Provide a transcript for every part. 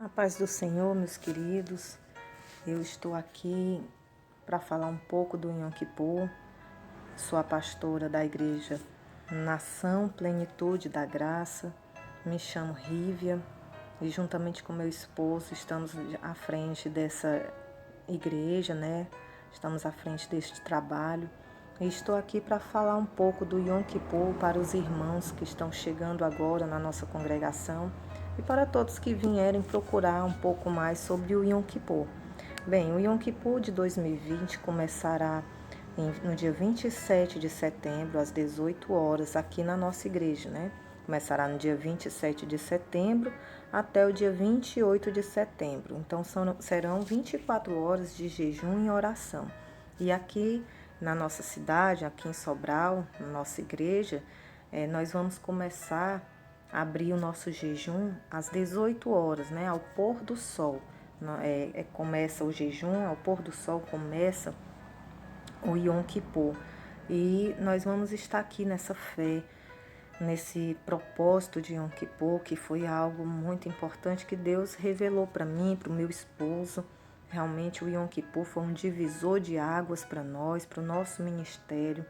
A paz do Senhor, meus queridos. Eu estou aqui para falar um pouco do Yom Kippur. Sou a pastora da igreja Nação Plenitude da Graça. Me chamo Rívia e juntamente com meu esposo estamos à frente dessa igreja, né? Estamos à frente deste trabalho. E estou aqui para falar um pouco do Yom Kippur para os irmãos que estão chegando agora na nossa congregação e para todos que vierem procurar um pouco mais sobre o Yom Kippur. Bem, o Yom Kippur de 2020 começará no dia 27 de setembro, às 18 horas, aqui na nossa igreja, né? Começará no dia 27 de setembro até o dia 28 de setembro. Então, serão 24 horas de jejum e oração. E aqui na nossa cidade, aqui em Sobral, na nossa igreja, nós vamos começar a abrir o nosso jejum às 18 horas, né? Ao pôr do sol. Começa o jejum, ao pôr do sol começa o Yom Kippur. E nós vamos estar aqui nessa fé, nesse propósito de Yom Kippur, que foi algo muito importante que Deus revelou para mim, para o meu esposo. Realmente o Yom Kippur foi um divisor de águas para nós, para o nosso ministério.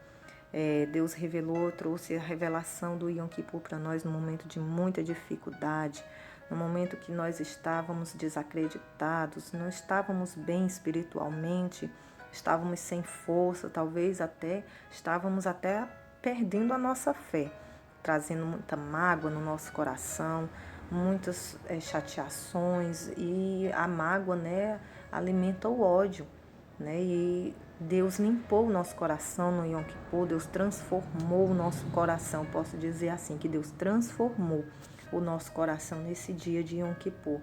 Deus revelou, trouxe a revelação do Yom Kippur para nós no momento de muita dificuldade, no momento que nós estávamos desacreditados, não estávamos bem espiritualmente, estávamos sem força, talvez estávamos até perdendo a nossa fé, trazendo muita mágoa no nosso coração, muitas chateações, e a mágoa, né, alimenta o ódio, né? E Deus limpou o nosso coração no Yom Kippur, Deus transformou o nosso coração, posso dizer assim, que Deus transformou o nosso coração nesse dia de Yom Kippur.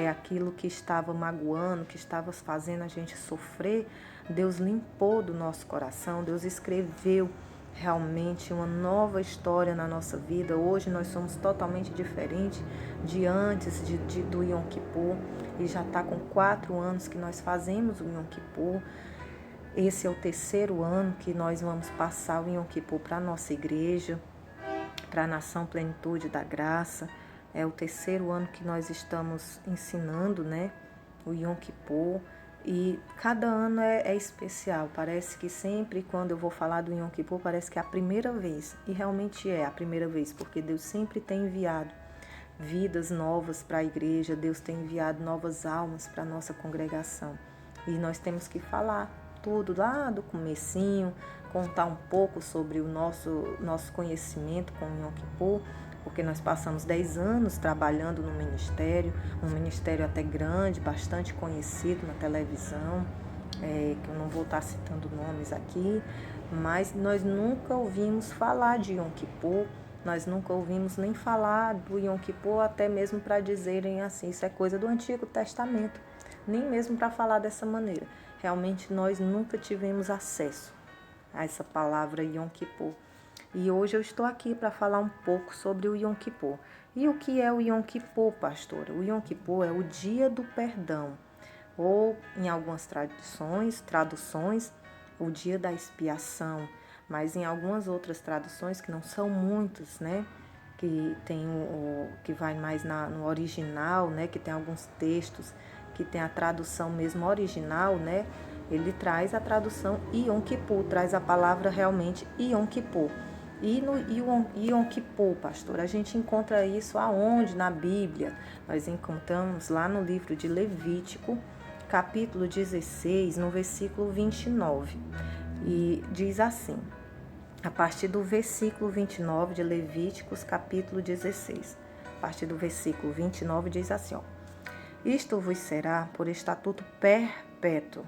Aquilo que estava magoando, que estava fazendo a gente sofrer, Deus limpou do nosso coração, Deus escreveu realmente uma nova história na nossa vida. Hoje nós somos totalmente diferentes de antes do Yom Kippur, e já está com 4 anos que nós fazemos o Yom Kippur. Esse é o 3º ano que nós vamos passar o Yom Kippur para a nossa igreja, para a Nação Plenitude da Graça. É o 3º ano que nós estamos ensinando, né, o Yom Kippur. E cada ano é especial, parece que sempre quando eu vou falar do Yom Kippur, parece que é a primeira vez, e realmente é a primeira vez, porque Deus sempre tem enviado vidas novas para a igreja, Deus tem enviado novas almas para a nossa congregação, e nós temos que falar tudo lá do comecinho, contar um pouco sobre o nosso conhecimento com o Yom Kippur, porque nós passamos 10 anos trabalhando no ministério, um ministério até grande, bastante conhecido na televisão, que eu não vou estar citando nomes aqui, mas nós nunca ouvimos falar de Yom Kippur, nós nunca ouvimos nem falar do Yom Kippur, até mesmo para dizerem assim, isso é coisa do Antigo Testamento, nem mesmo para falar dessa maneira. Realmente nós nunca tivemos acesso a essa palavra Yom Kippur. E hoje eu estou aqui para falar um pouco sobre o Yom Kippur. E o que é o Yom Kippur, pastora? O Yom Kippur é o dia do perdão, ou em algumas traduções, o dia da expiação, mas em algumas outras traduções, que não são muitas, né, que tem que vai mais no original, né, que tem alguns textos que tem a tradução mesmo original, né, ele traz a tradução Yom Kippur, traz a palavra realmente Yom Kippur. E no Yom Kippur, pastor, a gente encontra isso aonde? Na Bíblia. Nós encontramos lá no livro de Levítico, capítulo 16, no versículo 29. E diz assim, a partir do versículo 29 de Levíticos, capítulo 16. A partir do versículo 29 diz assim, ó: Isto vos será por estatuto perpétuo.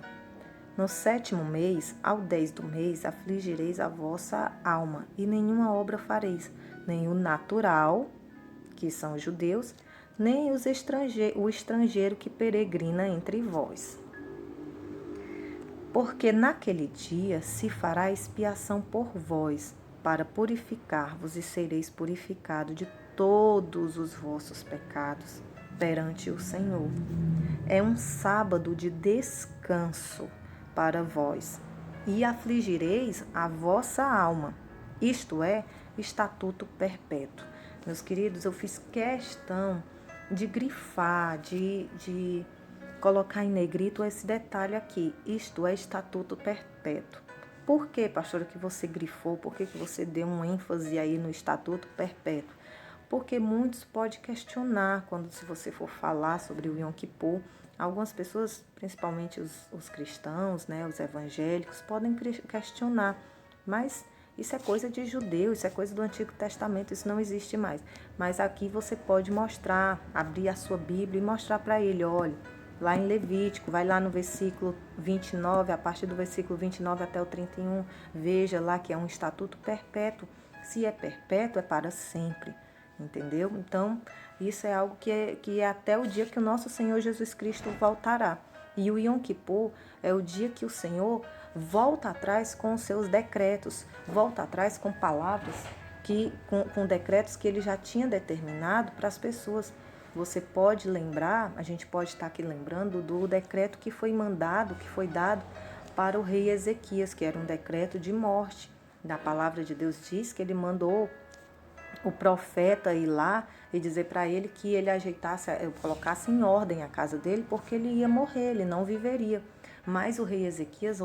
No 7º mês, ao 10 do mês, afligireis a vossa alma, e nenhuma obra fareis, nem o natural, que são os judeus, nem o estrangeiro que peregrina entre vós. Porque naquele dia se fará expiação por vós, para purificar-vos, e sereis purificados de todos os vossos pecados perante o Senhor. É um sábado de descanso para vós, e afligireis a vossa alma, isto é, estatuto perpétuo. Meus queridos, eu fiz questão de grifar, de colocar em negrito esse detalhe aqui. Isto é estatuto perpétuo. Por que, pastora, que você grifou? Por que você deu um ênfase aí no estatuto perpétuo? Porque muitos podem questionar se você for falar sobre o Yom Kippur. Algumas pessoas, principalmente os cristãos, né, os evangélicos, podem questionar. Mas isso é coisa de judeu, isso é coisa do Antigo Testamento, isso não existe mais. Mas aqui você pode mostrar, abrir a sua Bíblia e mostrar para ele, olha, lá em Levítico, vai lá no versículo 29, a partir do versículo 29 até o 31, veja lá que é um estatuto perpétuo. Se é perpétuo, é para sempre, entendeu? Então, isso é algo que é até o dia que o nosso Senhor Jesus Cristo voltará. E o Yom Kippur é o dia que o Senhor volta atrás com os seus decretos, volta atrás com palavras, com decretos que ele já tinha determinado para as pessoas. Você pode lembrar, a gente pode estar aqui lembrando do decreto que foi mandado, que foi dado para o rei Ezequias, que era um decreto de morte. Na palavra de Deus diz que ele mandou o profeta ir lá e dizer para ele que ele colocasse em ordem a casa dele, porque ele ia morrer, ele não viveria. Mas o rei Ezequias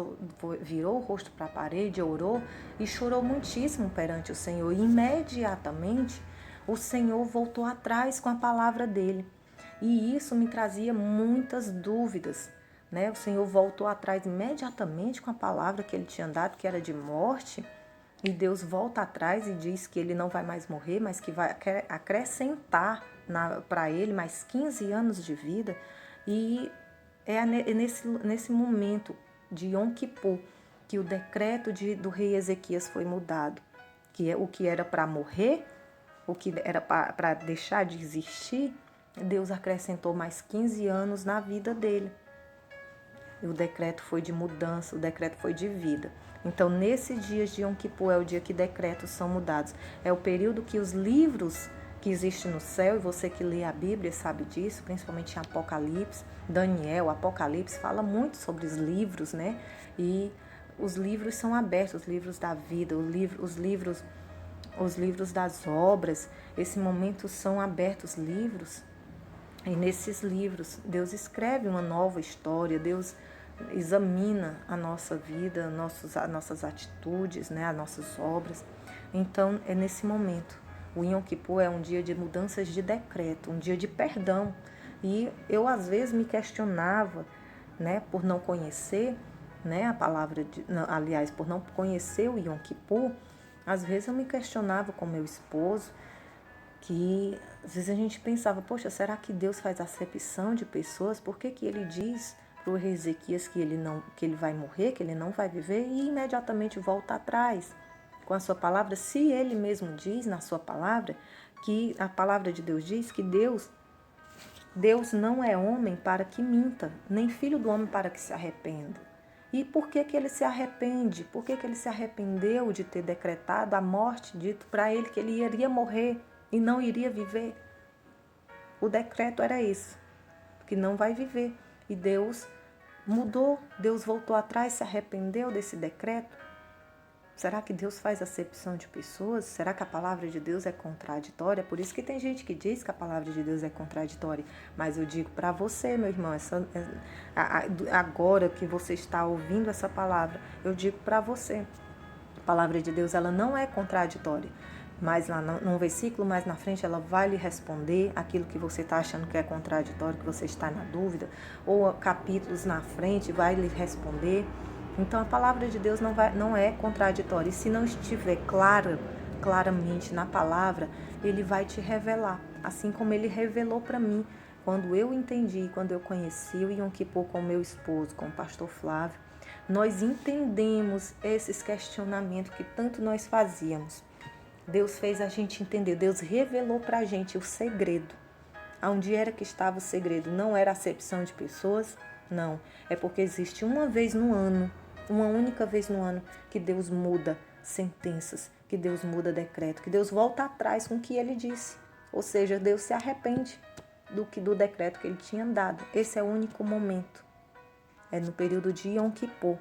virou o rosto para a parede, orou e chorou muitíssimo perante o Senhor. E imediatamente o Senhor voltou atrás com a palavra dele. E isso me trazia muitas dúvidas, né? O Senhor voltou atrás imediatamente com a palavra que ele tinha dado, que era de morte. E Deus volta atrás e diz que ele não vai mais morrer, mas que vai acrescentar para ele mais 15 anos de vida. E é nesse momento de Yom Kippur que o decreto do rei Ezequias foi mudado. Que é o que era para morrer, o que era para deixar de existir, Deus acrescentou mais 15 anos na vida dele. E o decreto foi de mudança, o decreto foi de vida. Então, nesses dias de Yom Kippur é o dia que decretos são mudados. É o período que os livros que existem no céu, e você que lê a Bíblia sabe disso, principalmente em Apocalipse, Daniel, Apocalipse, fala muito sobre os livros, né? E os livros são abertos, os livros da vida, os livros das obras. Esse momento são abertos livros. E nesses livros, Deus escreve uma nova história, Deus examina a nossa vida, as nossas atitudes, né, as nossas obras. Então, é nesse momento. O Yom Kippur é um dia de mudanças de decreto, um dia de perdão. E eu, às vezes, me questionava, né, por não conhecer, né, a palavra, aliás, por não conhecer o Yom Kippur, às vezes eu me questionava com meu esposo, que às vezes a gente pensava, poxa, será que Deus faz acepção de pessoas? Por que ele diz para o rei Ezequias que ele vai morrer, que ele não vai viver, e imediatamente volta atrás com a sua palavra, se ele mesmo diz na sua palavra, que a palavra de Deus diz que Deus não é homem para que minta, nem filho do homem para que se arrependa. E por que ele se arrepende? Por que ele se arrependeu de ter decretado a morte, dito para ele que ele iria morrer e não iria viver? O decreto era isso, que não vai viver. E Deus mudou, Deus voltou atrás, se arrependeu desse decreto. Será que Deus faz acepção de pessoas? Será que a palavra de Deus é contraditória? Por isso que tem gente que diz que a palavra de Deus é contraditória. Mas eu digo para você, meu irmão, agora que você está ouvindo essa palavra, eu digo para você, a palavra de Deus ela não é contraditória. Mas lá num versículo mais na frente ela vai lhe responder aquilo que você está achando que é contraditório, que você está na dúvida. Ou capítulos na frente vai lhe responder. Então, a palavra de Deus não é contraditória. E se não estiver claramente na palavra, ele vai te revelar. Assim como ele revelou para mim, quando eu entendi, quando eu conheci o Yom Kippur com meu esposo, com o pastor Flávio, nós entendemos esses questionamentos que tanto nós fazíamos. Deus fez a gente entender, Deus revelou para a gente o segredo. Onde era que estava o segredo? Não era a acepção de pessoas, não. É porque existe uma vez no ano, uma única vez no ano, que Deus muda sentenças, que Deus muda decreto, que Deus volta atrás com o que ele disse. Ou seja, Deus se arrepende do decreto que ele tinha dado. Esse é o único momento. É no período de Yom Kippur.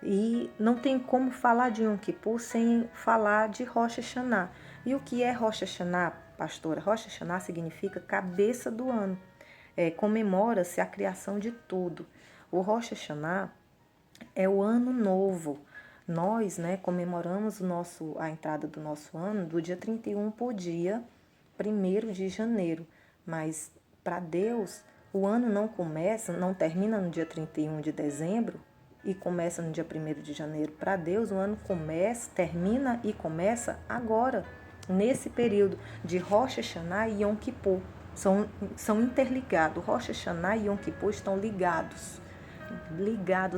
E não tem como falar de Yom Kippur sem falar de Rosh Hashanah. E o que é Rosh Hashanah? pastora, Rosh Hashanah significa cabeça do ano. Comemora-se a criação de tudo. O Rosh Hashanah é o ano novo. Nós, comemoramos a entrada do nosso ano do dia 31 para o dia 1º de janeiro. Mas para Deus, o ano não termina no dia 31 de dezembro e começa no dia 1º de janeiro. Para Deus, o ano termina e começa agora, nesse período de Rosh Hashanah e Yom Kippur. São interligados. Rosh Hashanah e Yom Kippur estão ligados,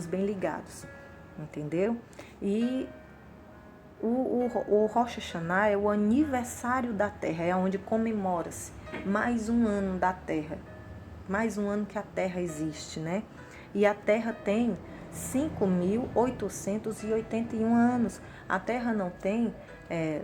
bem ligados, entendeu? E o Rosh Hashanah é o aniversário da Terra, é onde comemora-se mais um ano da Terra, mais um ano que a Terra existe, né? E a Terra tem 5.881 anos. A Terra não tem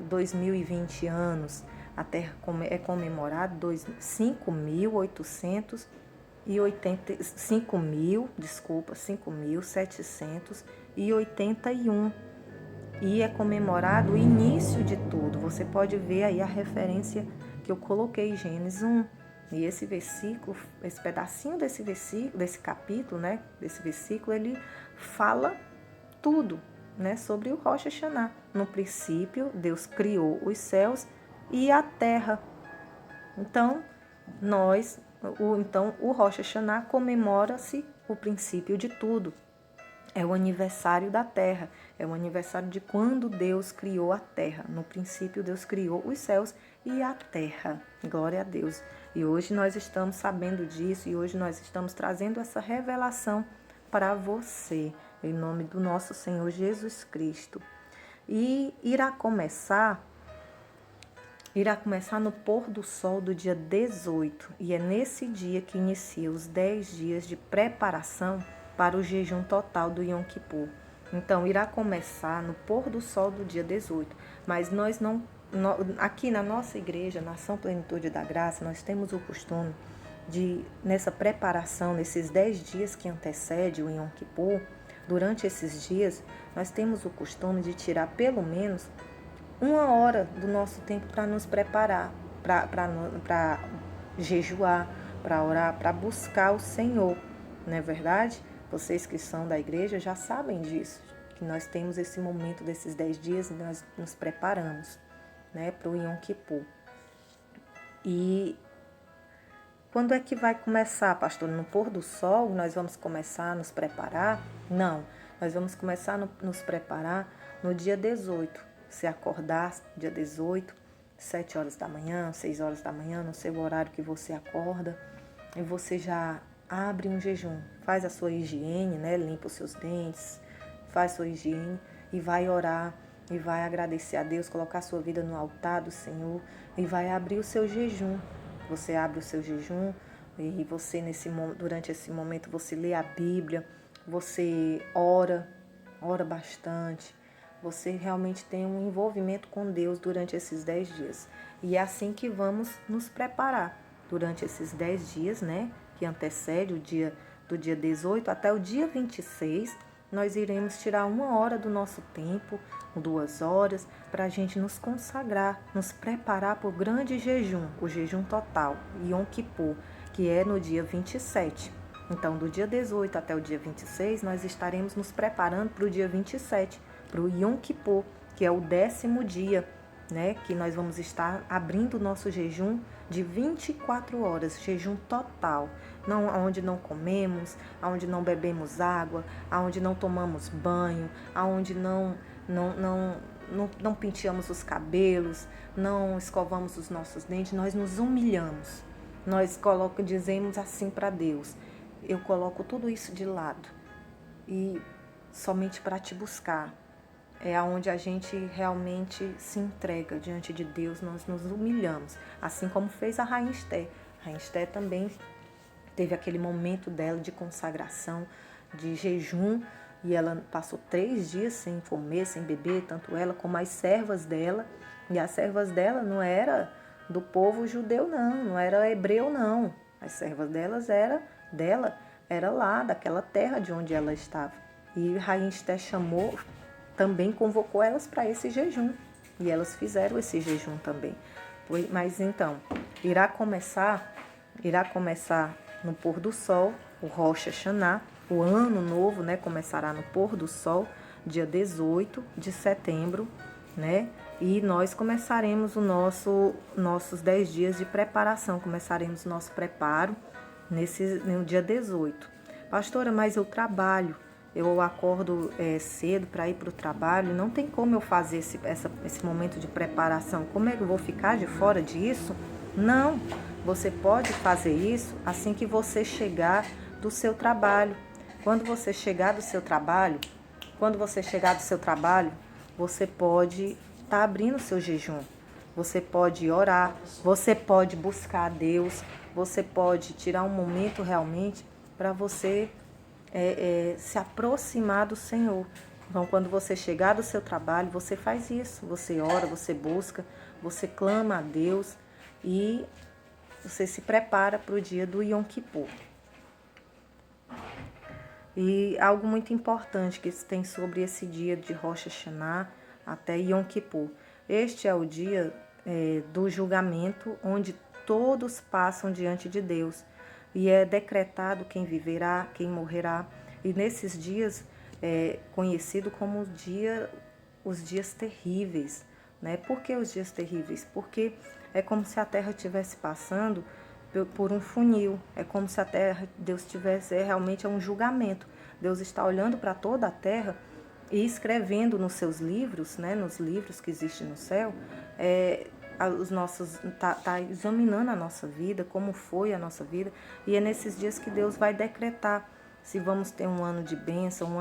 2020 anos. A Terra é comemorada 5.781. E é comemorado o início de tudo. Você pode ver aí a referência que eu coloquei, Gênesis 1. E esse versículo, esse pedacinho desse versículo, desse capítulo, desse versículo, ele fala tudo, sobre o Rosh Hashanah. No princípio, Deus criou os céus e a terra. Então, o Rosh Hashanah comemora-se o princípio de tudo. É o aniversário da terra, é o aniversário de quando Deus criou a terra. No princípio, Deus criou os céus e a terra. Glória a Deus. E hoje nós estamos sabendo disso e hoje nós estamos trazendo essa revelação para você, em nome do nosso Senhor Jesus Cristo. E irá começar no pôr do sol do dia 18, e é nesse dia que inicia os 10 dias de preparação para o jejum total do Yom Kippur. Então, irá começar no pôr do sol do dia 18, mas aqui na nossa igreja, Nação Plenitude da Graça, nós temos o costume de, nessa preparação, nesses 10 dias que antecede o Yom Kippur, durante esses dias, nós temos o costume de tirar pelo menos 1 hora do nosso tempo para nos preparar, para jejuar, para orar, para buscar o Senhor, não é verdade? Vocês que são da igreja já sabem disso, que nós temos esse momento desses 10 dias e nós nos preparamos, para o Yom Kippur. E quando é que vai começar, pastor? No pôr do sol nós vamos começar a nos preparar? Não, nós vamos começar a nos preparar no dia 18. Se acordar dia 18, 7 horas da manhã, 6 horas da manhã, no seu horário que você acorda, e você já abre um jejum, faz a sua higiene, limpa os seus dentes, faz a sua higiene e vai orar, e vai agradecer a Deus, colocar a sua vida no altar do Senhor e vai abrir o seu jejum. Você abre o seu jejum e você durante esse momento você lê a Bíblia, você ora bastante, você realmente tem um envolvimento com Deus durante esses 10 dias. E é assim que vamos nos preparar durante esses 10 dias, que antecede do dia 18 até o dia 26, nós iremos tirar 1 hora do nosso tempo, 2 horas, para a gente nos consagrar, nos preparar para o grande jejum, o jejum total, Yom Kippur, que é no dia 27. Então, do dia 18 até o dia 26, nós estaremos nos preparando para o dia 27, para o Yom Kippur, que é o 10º dia, que nós vamos estar abrindo o nosso jejum de 24 horas, jejum total, onde não comemos, onde não bebemos água, onde não tomamos banho, onde não penteamos os cabelos, não escovamos os nossos dentes, nós nos humilhamos. Nós dizemos assim para Deus: eu coloco tudo isso de lado e somente para te buscar. É onde a gente realmente se entrega diante de Deus, nós nos humilhamos, assim como fez a Rainha Esther. A Rainha Esther também teve aquele momento dela de consagração, de jejum, e ela passou 3 dias sem comer, sem beber, tanto ela como as servas dela. E as servas dela não era do povo judeu, não era hebreu, não. As servas dela era lá, daquela terra de onde ela estava. E a Rainha Esther também convocou elas para esse jejum. E elas fizeram esse jejum também. Mas então, irá começar no pôr do sol, o Rosh Hashanah, o ano novo, né, começará no pôr do sol, dia 18 de setembro, né? E nós começaremos nossos 10 dias de preparação, começaremos nosso preparo no dia 18. Pastora, mas eu trabalho, eu acordo cedo para ir para o trabalho, não tem como eu fazer esse momento de preparação. Como é que eu vou ficar de fora disso? Não, você pode fazer isso assim que você chegar do seu trabalho. Quando você chegar do seu trabalho, você pode estar abrindo o seu jejum. Você pode orar, você pode buscar a Deus, você pode tirar um momento realmente para você se aproximar do Senhor. Então, quando você chegar do seu trabalho, você faz isso. Você ora, você busca, você clama a Deus e você se prepara para o dia do Yom Kippur. E algo muito importante que tem sobre esse dia de Rosh Hashanah até Yom Kippur. Este é o dia do julgamento, onde todos passam diante de Deus. E é decretado quem viverá, quem morrerá. E nesses dias é conhecido como os dias terríveis. Né? Por que os dias terríveis? Porque é como se a terra estivesse passando por um funil. É como se a terra, Deus tivesse, realmente um julgamento. Deus está olhando para toda a terra e escrevendo nos seus livros, né, nos livros que existem no céu, tá examinando a nossa vida, como foi a nossa vida, e é nesses dias que Deus vai decretar se vamos ter um ano de bênção,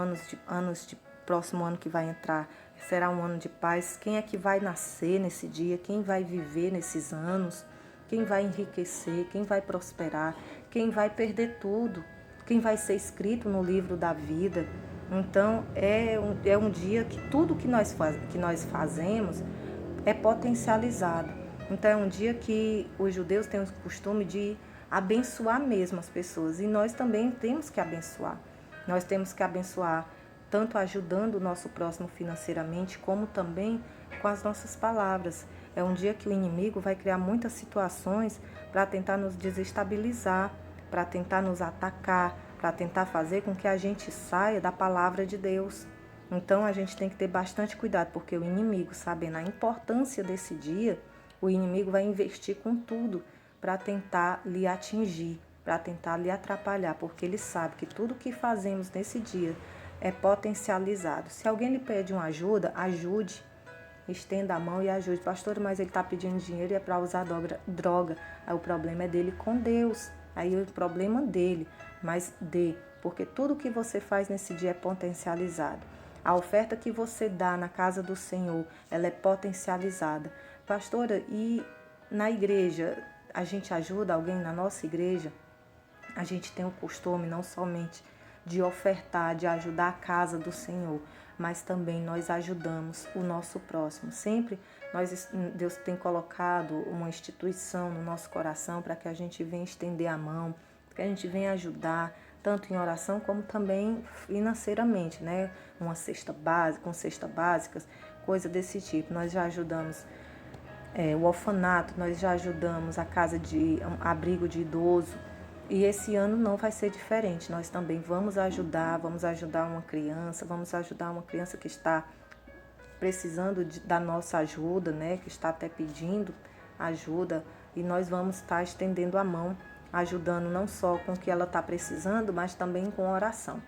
anos de próximo ano que vai entrar, será um ano de paz, quem é que vai nascer nesse dia, quem vai viver nesses anos, quem vai enriquecer, quem vai prosperar, quem vai perder tudo, quem vai ser escrito no livro da vida. Então, é um dia que tudo que nós fazemos é potencializado. Então, é um dia que os judeus têm o costume de abençoar mesmo as pessoas. E nós também temos que abençoar. Nós temos que abençoar tanto ajudando o nosso próximo financeiramente, como também com as nossas palavras. É um dia que o inimigo vai criar muitas situações para tentar nos desestabilizar, para tentar nos atacar, para tentar fazer com que a gente saia da palavra de Deus. Então a gente tem que ter bastante cuidado, porque o inimigo, sabendo a importância desse dia, o inimigo vai investir com tudo para tentar lhe atingir, para tentar lhe atrapalhar, porque ele sabe que tudo que fazemos nesse dia é potencializado. Se alguém lhe pede uma ajuda, ajude. Estenda a mão e ajude. Pastor, mas ele está pedindo dinheiro e é para usar droga. Aí o problema é dele com Deus. Aí o problema dele, mas dê. Porque tudo que você faz nesse dia é potencializado. A oferta que você dá na casa do Senhor, ela é potencializada. Pastora, e na igreja, a gente ajuda alguém na nossa igreja? A gente tem o costume não somente de ofertar, de ajudar a casa do Senhor, mas também nós ajudamos o nosso próximo. Sempre Deus tem colocado uma instituição no nosso coração para que a gente venha estender a mão, para que a gente venha ajudar, tanto em oração como também financeiramente, né? Uma cesta básica, com cestas básicas, coisa desse tipo. Nós já ajudamos o orfanato, nós já ajudamos a casa de abrigo de idoso. E esse ano não vai ser diferente. Nós também vamos ajudar uma criança que está precisando da nossa ajuda, né? Que está até pedindo ajuda. E nós vamos estar estendendo a mão, ajudando não só com o que ela está precisando, mas também com oração.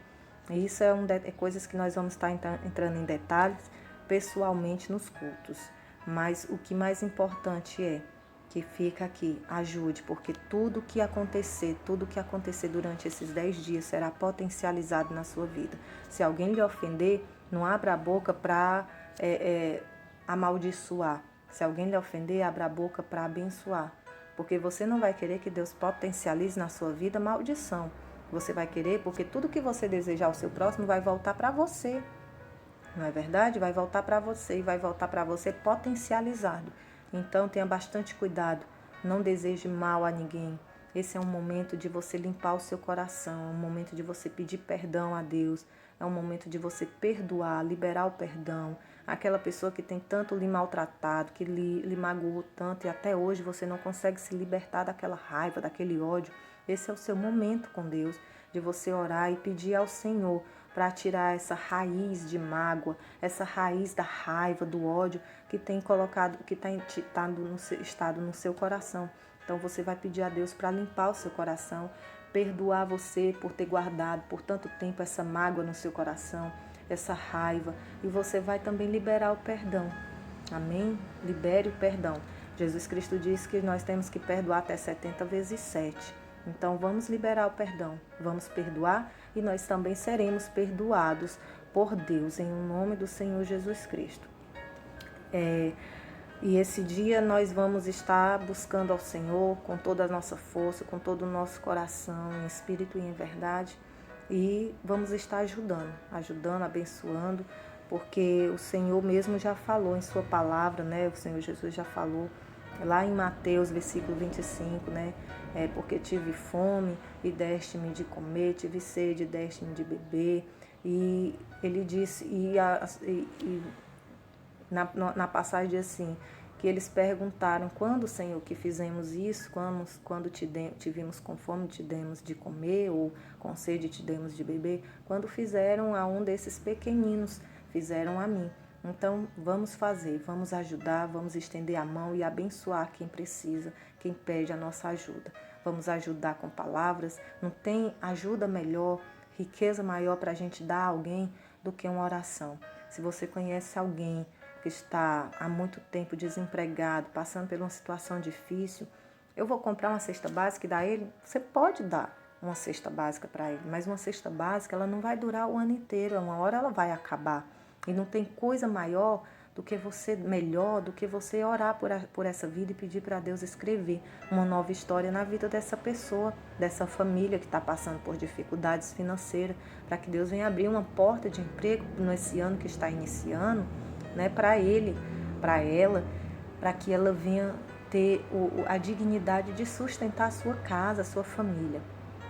E isso é coisas que nós vamos estar entrando em detalhes pessoalmente nos cultos. Mas o que mais importante é que fica aqui, ajude, porque tudo que acontecer durante esses 10 dias será potencializado na sua vida. Se alguém lhe ofender, não abra a boca para amaldiçoar. Se alguém lhe ofender, abra a boca para abençoar. Porque você não vai querer que Deus potencialize na sua vida maldição. Você vai querer, porque tudo que você desejar ao seu próximo vai voltar para você. Não é verdade? Vai voltar para você e vai voltar para você potencializado. Então, tenha bastante cuidado, não deseje mal a ninguém. Esse é um momento de você limpar o seu coração, é um momento de você pedir perdão a Deus, é um momento de você perdoar, liberar o perdão. Aquela pessoa que tem tanto lhe maltratado, que lhe magoou tanto e até hoje você não consegue se libertar daquela raiva, daquele ódio. Esse é o seu momento com Deus, de você orar e pedir ao Senhor para tirar essa raiz de mágoa, essa raiz da raiva, do ódio que tem colocado, que está estado no seu coração. Então você vai pedir a Deus para limpar o seu coração, perdoar você por ter guardado por tanto tempo essa mágoa no seu coração, essa raiva, e você vai também liberar o perdão. Amém? Libere o perdão. Jesus Cristo disse que nós temos que perdoar até 70 vezes 7. Então vamos liberar o perdão, vamos perdoar e nós também seremos perdoados por Deus, em nome do Senhor Jesus Cristo. E esse dia nós vamos estar buscando ao Senhor com toda a nossa força, com todo o nosso coração, em espírito e em verdade. E vamos estar ajudando, abençoando, porque o Senhor mesmo já falou em sua palavra, né? O Senhor Jesus já falou lá em Mateus, versículo 25, né? Porque tive fome e deste-me de comer, tive sede e deste-me de beber. E ele disse, na passagem diz assim, que eles perguntaram, quando, Senhor, que fizemos isso? Quando te vimos com fome, te demos de comer, ou com sede, te demos de beber? Quando fizeram a um desses pequeninos, fizeram a mim. Então, vamos fazer, vamos ajudar, vamos estender a mão e abençoar quem precisa, quem pede a nossa ajuda. Vamos ajudar com palavras. Não tem ajuda melhor, riqueza maior para a gente dar a alguém do que uma oração. Se você conhece alguém que está há muito tempo desempregado, passando por uma situação difícil, eu vou comprar uma cesta básica e dar a ele. Você pode dar uma cesta básica para ele, mas uma cesta básica ela não vai durar o ano inteiro, uma hora ela vai acabar. E não tem coisa maior do que você orar por essa vida e pedir para Deus escrever uma nova história na vida dessa pessoa, dessa família que está passando por dificuldades financeiras, para que Deus venha abrir uma porta de emprego nesse ano que está iniciando, né, para ele, para ela, para que ela venha ter a dignidade de sustentar a sua casa, a sua família.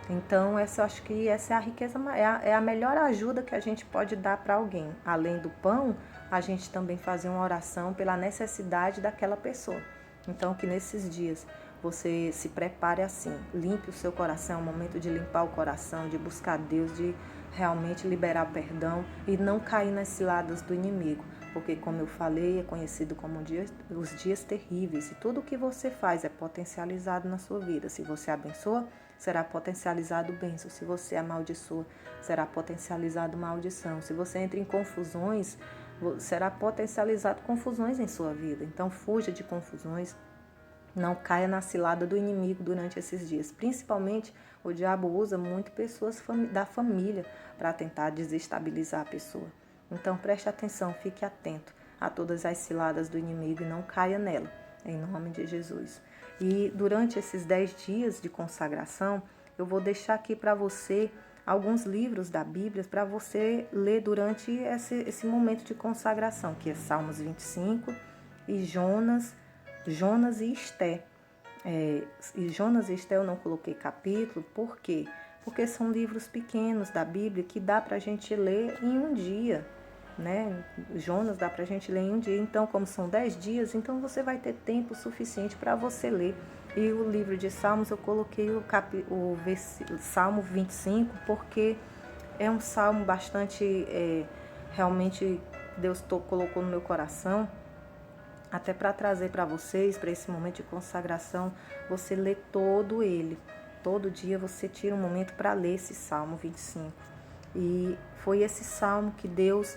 Então, eu acho que essa é a riqueza, é a melhor ajuda que a gente pode dar para alguém. Além do pão, a gente também fazer uma oração pela necessidade daquela pessoa. Então, que nesses dias você se prepare assim, limpe o seu coração, é um momento de limpar o coração, de buscar Deus, de realmente liberar perdão e não cair nas ciladas do inimigo. Porque, como eu falei, é conhecido como os dias terríveis. E tudo o que você faz é potencializado na sua vida. Se você abençoa, será potencializado bênção. Se você amaldiçoa, será potencializado maldição. Se você entra em confusões, será potencializado confusões em sua vida. Então, fuja de confusões. Não caia na cilada do inimigo durante esses dias. Principalmente, o diabo usa muito pessoas da família para tentar desestabilizar a pessoa. Então, preste atenção, fique atento a todas as ciladas do inimigo e não caia nela, em nome de Jesus. E durante esses 10 dias de consagração, eu vou deixar aqui para você alguns livros da Bíblia para você ler durante esse momento de consagração, que é Salmos 25 e Jonas e Esté. E Jonas e Esté eu não coloquei capítulo, por quê? Porque são livros pequenos da Bíblia que dá para a gente ler em um dia, né? Jonas dá para a gente ler em um dia, então como são 10 dias, então você vai ter tempo suficiente para você ler. E o livro de Salmos eu coloquei o Salmo 25, porque é um salmo bastante, realmente Deus colocou no meu coração, até para trazer para vocês, para esse momento de consagração, você lê todo ele. Todo dia você tira um momento para ler esse Salmo 25. E foi esse salmo que Deus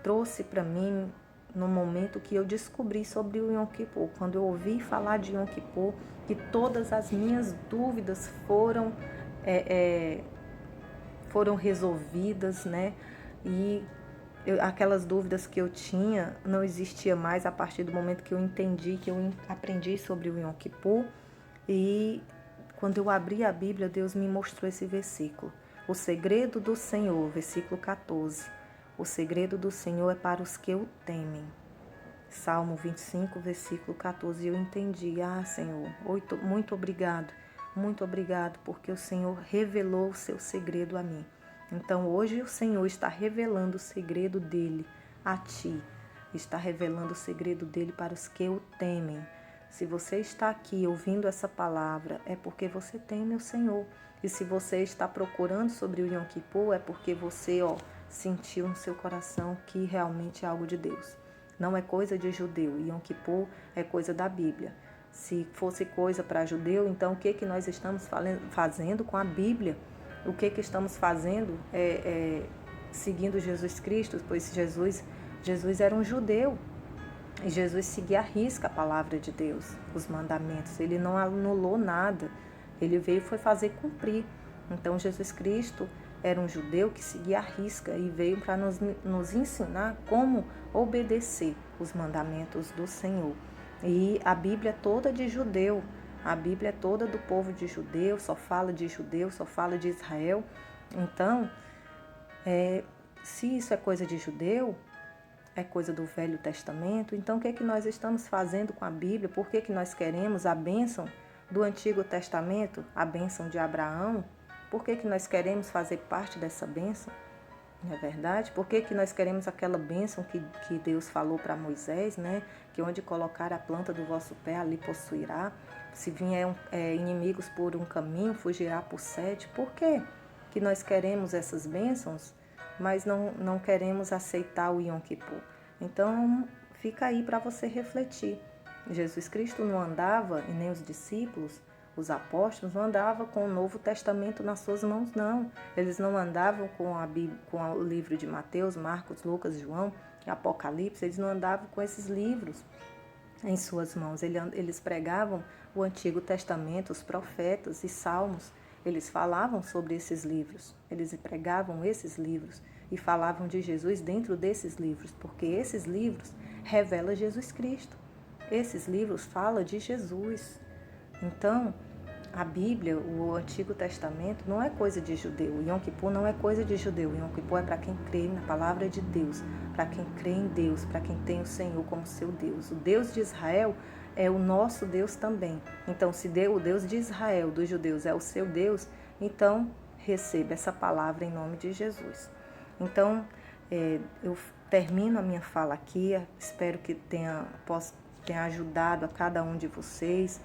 trouxe para mim no momento que eu descobri sobre o Yom Kippur. Quando eu ouvi falar de Yom Kippur, que todas as minhas dúvidas foram resolvidas, né? E aquelas dúvidas que eu tinha não existia mais a partir do momento que eu entendi, que eu aprendi sobre o Yom Kippur. E quando eu abri a Bíblia, Deus me mostrou esse versículo. O segredo do Senhor, versículo 14. O segredo do Senhor é para os que o temem. Salmo 25, versículo 14. E eu entendi, Senhor, muito obrigado, muito obrigado, porque o Senhor revelou o seu segredo a mim. Então hoje o Senhor está revelando o segredo dele a ti. Está revelando o segredo dele para os que o temem. Se você está aqui ouvindo essa palavra, é porque você teme o Senhor. E se você está procurando sobre o Yom Kippur, é porque você sentiu no seu coração que realmente é algo de Deus. Não é coisa de judeu. Yom Kippur é coisa da Bíblia. Se fosse coisa para judeu, então o que nós estamos fazendo com a Bíblia? O que estamos fazendo seguindo Jesus Cristo? Pois Jesus era um judeu. E Jesus seguia à risca a palavra de Deus, os mandamentos. Ele não anulou nada. Ele veio e foi fazer cumprir. Então Jesus Cristo era um judeu que seguia à risca e veio para nos ensinar como obedecer os mandamentos do Senhor. E a Bíblia é toda de judeu. A Bíblia é toda do povo de judeu, só fala de judeu, só fala de Israel. Então, se isso é coisa de judeu, é coisa do Velho Testamento, então o que nós estamos fazendo com a Bíblia? Por que nós queremos a bênção do Antigo Testamento, a bênção de Abraão? Por que nós queremos fazer parte dessa bênção? Não é verdade? Por que nós queremos aquela bênção que Deus falou para Moisés, né? Que onde colocar a planta do vosso pé, ali possuirá. Se vier inimigos por um caminho, fugirá por 7. Por quê que nós queremos essas bênçãos, mas não queremos aceitar o Yom Kippur? Então, fica aí para você refletir. Jesus Cristo não andava, e nem os discípulos, os apóstolos, não andavam com o Novo Testamento nas suas mãos, não. Eles não andavam com o livro de Mateus, Marcos, Lucas, João, Apocalipse, eles não andavam com esses livros em suas mãos. Eles pregavam o Antigo Testamento, os profetas e salmos. Eles falavam sobre esses livros, eles pregavam esses livros e falavam de Jesus dentro desses livros, porque esses livros revelam Jesus Cristo. Esses livros falam de Jesus. Então, a Bíblia, o Antigo Testamento, não é coisa de judeu. O Yom Kippur não é coisa de judeu. O Yom Kippur é para quem crê na palavra de Deus, para quem crê em Deus, para quem tem o Senhor como seu Deus. O Deus de Israel é o nosso Deus também. Então, se o Deus de Israel, dos judeus, é o seu Deus, então receba essa palavra em nome de Jesus. Então, eu termino a minha fala aqui. Espero que tenha ajudado a cada um de vocês,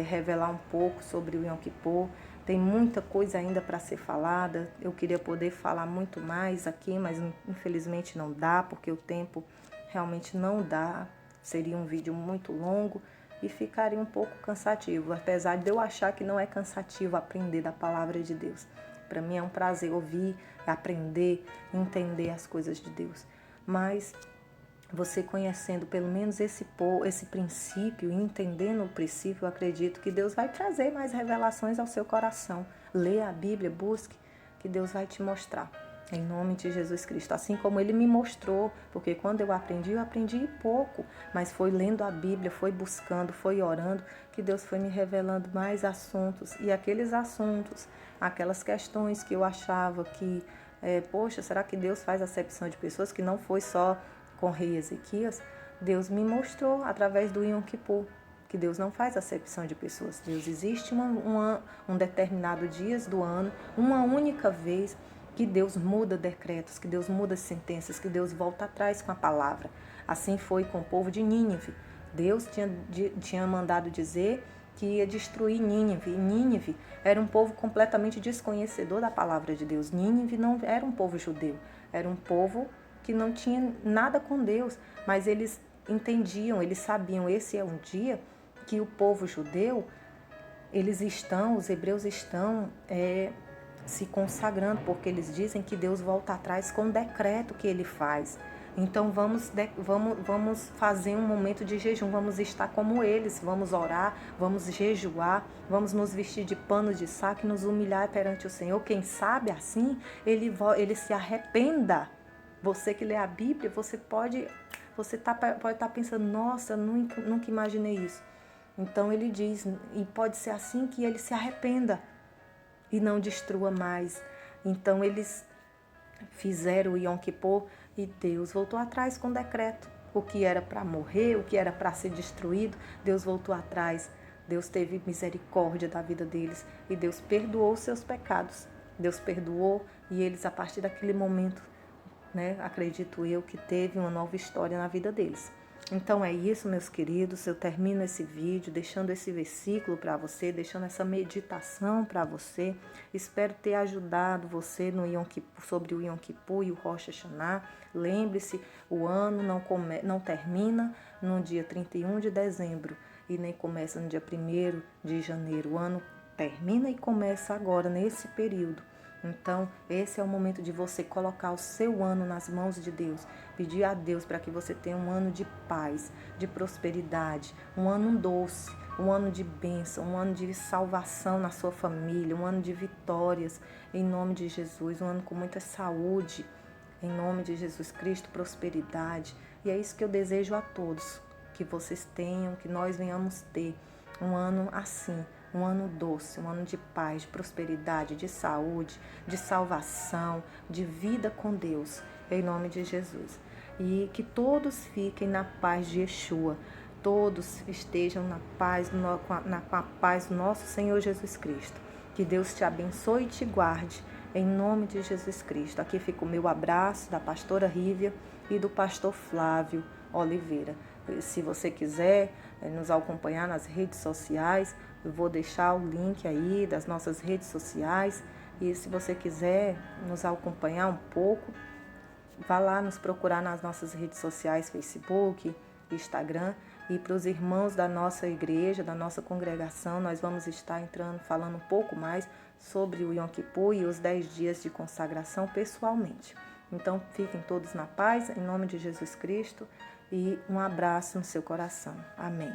revelar um pouco sobre o Yom Kippur. Tem muita coisa ainda para ser falada. Eu queria poder falar muito mais aqui, mas infelizmente não dá, porque o tempo realmente não dá. Seria um vídeo muito longo e ficaria um pouco cansativo, apesar de eu achar que não é cansativo aprender da palavra de Deus. Para mim é um prazer ouvir, aprender, entender as coisas de Deus. Mas você conhecendo pelo menos esse princípio, entendendo o princípio, eu acredito que Deus vai trazer mais revelações ao seu coração. Leia a Bíblia, busque, que Deus vai te mostrar. Em nome de Jesus Cristo. Assim como Ele me mostrou, porque quando eu aprendi pouco, mas foi lendo a Bíblia, foi buscando, foi orando, que Deus foi me revelando mais assuntos. E aqueles assuntos, aquelas questões que eu achava que, poxa, será que Deus faz acepção de pessoas? Que não foi só com o rei Ezequias, Deus me mostrou através do Yom Kippur, que Deus não faz acepção de pessoas. Deus existe um determinado dias do ano, uma única vez, que Deus muda decretos, que Deus muda sentenças, que Deus volta atrás com a palavra. Assim foi com o povo de Nínive. Deus tinha mandado dizer que ia destruir Nínive. E Nínive era um povo completamente desconhecedor da palavra de Deus. Nínive não era um povo judeu, era um povo que não tinha nada com Deus, mas eles entendiam, eles sabiam, esse é um dia que o povo judeu, os hebreus estão se consagrando, porque eles dizem que Deus volta atrás com o decreto que Ele faz. Então vamos fazer um momento de jejum, vamos estar como eles, vamos orar, vamos jejuar, vamos nos vestir de pano de saco e nos humilhar perante o Senhor. Quem sabe assim Ele se arrependa. Você que lê a Bíblia, você pode estar pensando, nossa, nunca imaginei isso. Então Ele diz, e pode ser assim que Ele se arrependa e não destrua mais. Então eles fizeram o Yom Kippur e Deus voltou atrás com o decreto. O que era para morrer, o que era para ser destruído, Deus voltou atrás Deus teve misericórdia da vida deles e Deus perdoou os seus pecados. Deus perdoou e eles, a partir daquele momento, acredito eu, que teve uma nova história na vida deles. Então é isso, meus queridos, eu termino esse vídeo deixando esse versículo para você, deixando essa meditação para você. Espero ter ajudado você no Yom Kippur, sobre o Yom Kippur e o Rosh Hashanah. Lembre-se, o ano não termina no dia 31 de dezembro e nem começa no dia 1º de janeiro. O ano termina e começa agora, nesse período. Então, esse é o momento de você colocar o seu ano nas mãos de Deus, pedir a Deus para que você tenha um ano de paz, de prosperidade, um ano doce, um ano de bênção, um ano de salvação na sua família, um ano de vitórias, em nome de Jesus, um ano com muita saúde, em nome de Jesus Cristo, prosperidade. E é isso que eu desejo a todos, que vocês tenham, que nós venhamos ter um ano assim, um ano doce, um ano de paz, de prosperidade, de saúde, de salvação, de vida com Deus, em nome de Jesus. E que todos fiquem na paz de Yeshua, todos estejam na paz, com a paz do nosso Senhor Jesus Cristo. Que Deus te abençoe e te guarde, em nome de Jesus Cristo. Aqui fica o meu abraço da pastora Rívia e do pastor Flávio Oliveira. Se você quiser nos acompanhar nas redes sociais, eu vou deixar o link aí das nossas redes sociais. E se você quiser nos acompanhar um pouco, vá lá nos procurar nas nossas redes sociais, Facebook, Instagram. E para os irmãos da nossa igreja, da nossa congregação, nós vamos estar falando um pouco mais sobre o Yom Kippur e os 10 dias de consagração pessoalmente. Então, fiquem todos na paz, em nome de Jesus Cristo, e um abraço no seu coração. Amém.